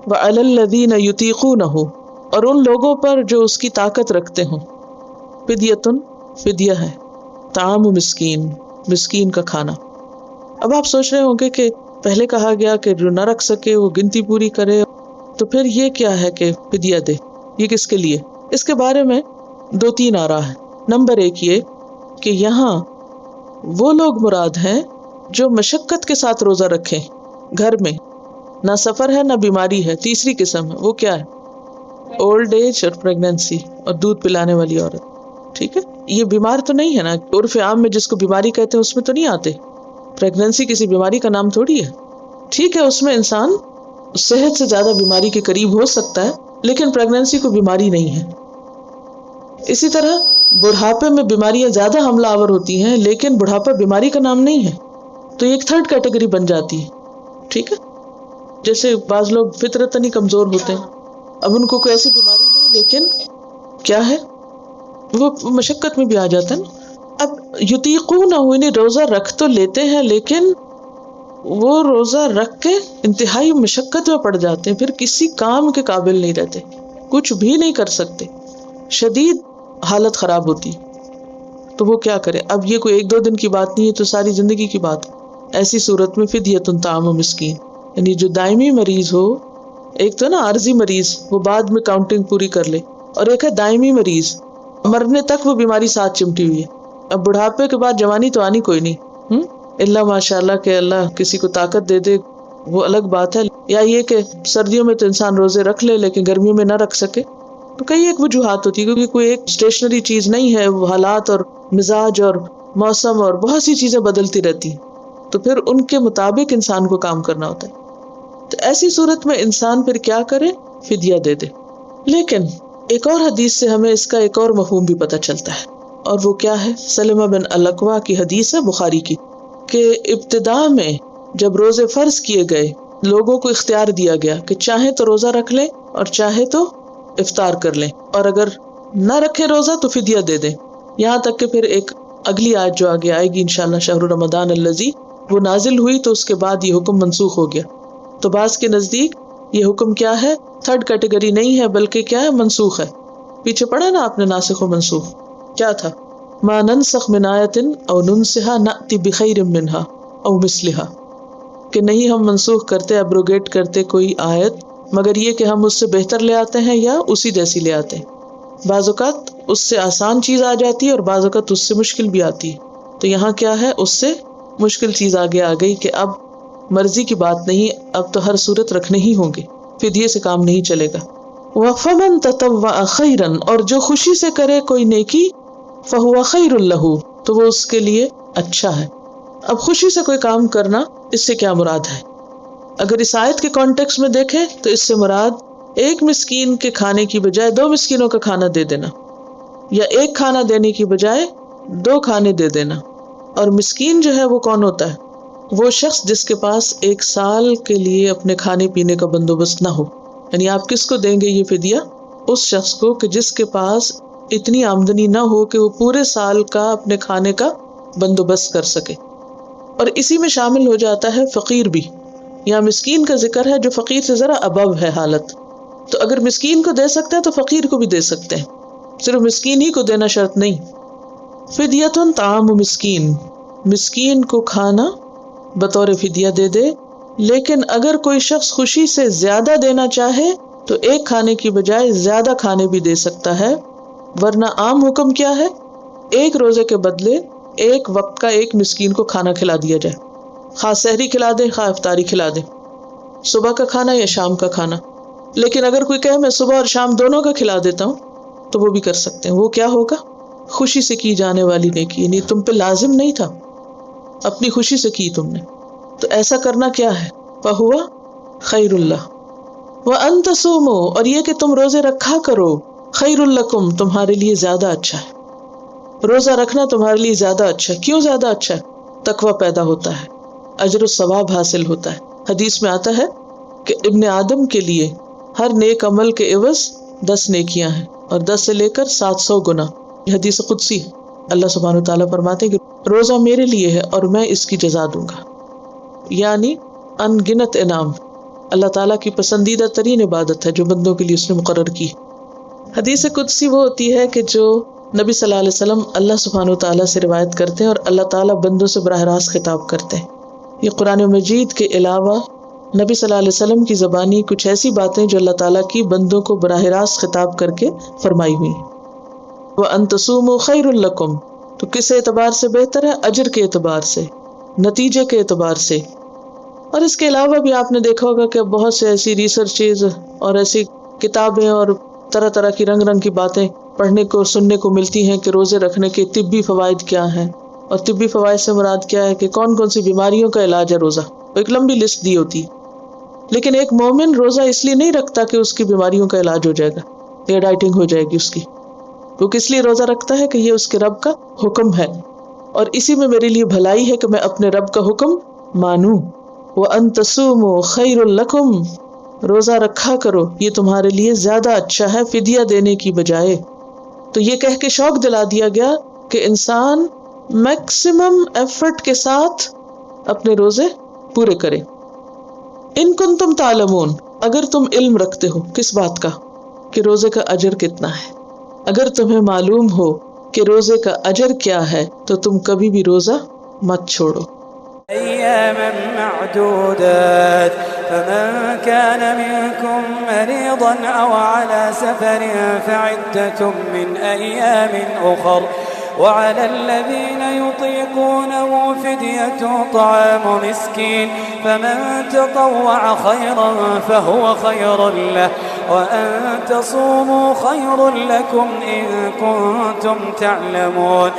وعلی الذین یطیقونہ، اور ان لوگوں پر جو اس کی طاقت رکھتے ہوں، فدیۃ، فدیہ ہے، طعام مسکین، مسکین کا کھانا۔ اب آپ سوچ رہے ہوں گے کہ پہلے کہا گیا کہ جو نہ رکھ سکے وہ گنتی پوری کرے، تو پھر یہ کیا ہے کہ فدیہ دے، یہ کس کے لیے؟ اس کے بارے میں 2-3 آراء ہیں۔ نمبر 1 یہ کہ یہاں وہ لوگ مراد ہیں جو مشقت کے ساتھ روزہ رکھیں، گھر میں نہ سفر ہے نہ بیماری ہے۔ تیسری قسم ہے، وہ کیا ہے؟ اولڈ ایج اور پریگنینسی اور دودھ پلانے والی عورت، ٹھیک ہے؟ یہ بیمار تو نہیں ہے نا، عرف عام میں جس کو بیماری کہتے ہیں اس میں تو نہیں آتے۔ پریگنینسی کسی بیماری کا نام تھوڑی ہے، ٹھیک ہے، اس میں انسان صحت سے زیادہ بیماری کے قریب ہو سکتا ہے، لیکن پریگنینسی کو بیماری نہیں ہے۔ اسی طرح بڑھاپے میں بیماریاں زیادہ حملہ آور ہوتی ہیں، لیکن بڑھاپا بیماری کا نام نہیں ہے، تو یہ ایک 3rd کیٹیگری بن جاتی ہے، ٹھیک ہے؟ جیسے بعض لوگ فطرتاً ہی کمزور ہوتے ہیں، اب ان کو کوئی ایسی بیماری نہیں، لیکن کیا ہے، وہ مشقت میں بھی آ جاتا ہے نا۔ اب یطیقون، انہیں روزہ رکھ تو لیتے ہیں، لیکن وہ روزہ رکھ کے انتہائی مشقت میں پڑ جاتے ہیں، پھر کسی کام کے قابل نہیں رہتے، کچھ بھی نہیں کر سکتے، شدید حالت خراب ہوتی، تو وہ کیا کرے؟ اب یہ کوئی 1-2 دن کی بات نہیں ہے، تو ساری زندگی کی بات ہے۔ ایسی صورت میں فدیۃ طعام مسکین، یعنی جو دائمی مریض ہو، ایک تو نا عارضی مریض وہ بعد میں کاؤنٹنگ پوری کر لے، اور ایک ہے دائمی مریض، مرنے تک وہ بیماری ساتھ چمٹی ہوئی ہے۔ اب بڑھاپے کے بعد جوانی تو آنی کوئی نہیں، اللہ ماشاء اللہ کہ اللہ کسی کو طاقت دے دے، وہ الگ بات ہے، یا یہ کہ سردیوں میں تو انسان روزے رکھ لے لیکن گرمیوں میں نہ رکھ سکے، تو کئی ایک وجوہات ہوتی ہے، کیونکہ کوئی ایک اسٹیشنری چیز نہیں ہے، وہ حالات اور مزاج اور موسم اور بہت سی چیزیں بدلتی رہتی ہیں، تو پھر ان کے مطابق انسان کو کام کرنا ہوتا ہے۔ تو ایسی صورت میں انسان پھر کیا کرے؟ فدیہ دے دے۔ لیکن ایک اور حدیث سے ہمیں اس کا ایک اور مفہوم بھی پتہ چلتا ہے، اور وہ کیا ہے؟ سلمہ بن الاکوع کی حدیث ہے، بخاری کی، کہ ابتدا میں جب روزے فرض کیے گئے، لوگوں کو اختیار دیا گیا کہ چاہے تو روزہ رکھ لیں اور چاہے تو افطار کر لیں، اور اگر نہ رکھے روزہ تو فدیہ دے دیں، یہاں تک کہ پھر ایک اگلی آیت جو آگے آئے گی انشاءاللہ، شہر رمضان الذی، وہ نازل ہوئی تو اس کے بعد یہ حکم منسوخ ہو گیا۔ تو بعض کے نزدیک یہ حکم کیا ہے؟ 3rd کیٹیگری نہیں ہے، بلکہ کیا ہے؟ منسوخ ہے۔ پیچھے پڑھا نا آپ نے ناسخ و منسوخ، کیا تھا؟ ما ننسخ من آیت او ننسها نأتی بخیر منہا او مثلہا، کہ نہیں ہم منسوخ کرتے، ابروگیٹ کرتے کوئی آیت، مگر یہ کہ ہم اس سے بہتر لے آتے ہیں یا اسی جیسی لے آتے ہیں۔ بعض اوقات اس سے آسان چیز آ جاتی ہے اور بعض اوقات اس سے مشکل بھی آتی ہے، تو یہاں کیا ہے؟ اس سے مشکل چیز آگے آ گئی کہ اب مرضی کی بات نہیں، اب تو ہر صورت رکھنے ہی ہوں گے، فدیے سے کام نہیں چلے گا۔ وَفَمَن تَطَوَّعَ خَيْرًا، اور جو خوشی سے کرے کوئی نیکی، فَهُوَ خَيْرٌ لَهُ، تو وہ اس کے لیے اچھا ہے۔ اب خوشی سے کوئی کام کرنا، اس سے کیا مراد ہے؟ اگر اس آیت کے کانٹیکس میں دیکھیں تو اس سے مراد ایک مسکین کے کھانے کی بجائے 2 مسکینوں کا کھانا دے دینا، یا ایک کھانا دینے کی بجائے 2 کھانے دے دینا۔ اور مسکین جو ہے وہ کون ہوتا ہے؟ وہ شخص جس کے پاس 1 سال کے لیے اپنے کھانے پینے کا بندوبست نہ ہو، یعنی آپ کس کو دیں گے یہ فدیہ؟ اس شخص کو کہ جس کے پاس اتنی آمدنی نہ ہو کہ وہ پورے سال کا اپنے کھانے کا بندوبست کر سکے۔ اور اسی میں شامل ہو جاتا ہے فقیر بھی، یہاں مسکین کا ذکر ہے جو فقیر سے ذرا ابو ہے حالت، تو اگر مسکین کو دے سکتے ہیں تو فقیر کو بھی دے سکتے ہیں، صرف مسکین ہی کو دینا شرط نہیں۔ فدیۃ طعام مسکین، مسکین کو کھانا بطور فدیہ دے دے، لیکن اگر کوئی شخص خوشی سے زیادہ دینا چاہے تو ایک کھانے کی بجائے زیادہ کھانے بھی دے سکتا ہے، ورنہ عام حکم کیا ہے؟ ایک روزے کے بدلے ایک وقت کا ایک مسکین کو کھانا کھلا دیا جائے، خواہ سحری کھلا دے خواہ افطاری کھلا دے، صبح کا کھانا یا شام کا کھانا۔ لیکن اگر کوئی کہے میں صبح اور شام دونوں کا کھلا دیتا ہوں تو وہ بھی کر سکتے ہیں۔ وہ کیا ہوگا؟ خوشی سے کی جانے والی نیکی، یعنی تم پہ لازم نہیں تھا، اپنی خوشی سے کی تم نے، تو ایسا کرنا کیا ہے؟ فَهُوَ خَيْرٌ لَّهُ وَأَن تَصُومُوا، اور یہ کہ تم روزے رکھا کرو، خَيْرٌ لَّكُمْ، تمہارے لیے زیادہ اچھا ہے۔ روزہ رکھنا تمہارے لیے زیادہ اچھا ہے۔ کیوں زیادہ اچھا ہے؟ تقویٰ پیدا ہوتا ہے، اجر و ثواب حاصل ہوتا ہے۔ حدیث میں آتا ہے کہ ابن آدم کے لیے ہر نیک عمل کے عوض 10 نیکیاں ہیں، اور 10 سے لے کر 700 گنا۔ یہ حدیث قدسی ہے، اللہ سبحانہ وتعالیٰ فرماتے ہیں کہ روزہ میرے لیے ہے اور میں اس کی جزا دوں گا، یعنی ان گنت انعام۔ اللہ تعالیٰ کی پسندیدہ ترین عبادت ہے جو بندوں کے لیے اس نے مقرر کی. حدیث قدسی وہ ہوتی ہے کہ جو نبی صلی اللہ علیہ وسلم اللہ سبحانہ وتعالیٰ سے روایت کرتے ہیں اور اللہ تعالیٰ بندوں سے براہ راست خطاب کرتے ہیں. یہ قرآن مجید کے علاوہ نبی صلی اللہ علیہ وسلم کی زبانی کچھ ایسی باتیں جو اللہ تعالیٰ کی بندوں کو براہ راست خطاب کر کے فرمائی ہوئی. وَأَن تَصُومُوا خَيْرٌ لَكُمْ، تو کس اعتبار سے بہتر ہے؟ اجر کے اعتبار سے، نتیجے کے اعتبار سے. اور اس کے علاوہ بھی آپ نے دیکھا ہوگا کہ بہت سے ایسی ریسرچز اور ایسی کتابیں اور طرح طرح کی رنگ رنگ کی باتیں پڑھنے کو سننے کو ملتی ہیں کہ روزے رکھنے کے طبی فوائد کیا ہیں، اور طبی فوائد سے مراد کیا ہے کہ کون کون سی بیماریوں کا علاج ہے روزہ. ایک لمبی لسٹ دی ہوتی. لیکن ایک مومن روزہ اس لیے نہیں رکھتا کہ اس کی بیماریوں کا علاج ہو جائے گا یا ڈائٹنگ ہو جائے گی اس کی. وہ کس لیے روزہ رکھتا ہے کہ یہ اس کے رب کا حکم ہے اور اسی میں میرے لیے بھلائی ہے کہ میں اپنے رب کا حکم مانوں. وَأَن تَصُومُوا خَيْرٌ لَكُمْ، روزہ رکھا کرو یہ تمہارے لیے زیادہ اچھا ہے فدیہ دینے کی بجائے. تو یہ کہہ کے شوق دلا دیا گیا کہ انسان میکسیمم ایفرٹ کے ساتھ اپنے روزے پورے کرے. ان کنتم تعلمون، اگر تم علم رکھتے ہو کس بات کا؟ کہ روزے کا اجر کتنا ہے. اگر تمہیں معلوم ہو کہ روزے کا اجر کیا ہے تو تم کبھی بھی روزہ مت چھوڑو. أياما معدودات فمن كان منكم مريضا أو على سفر فعدة من أيام أخر وعلى الذين يطيقونه فدية طعام مسكين فمن تطوع خيرا فهو خير له وأن تصوموا خير لكم إن كنتم تعلمون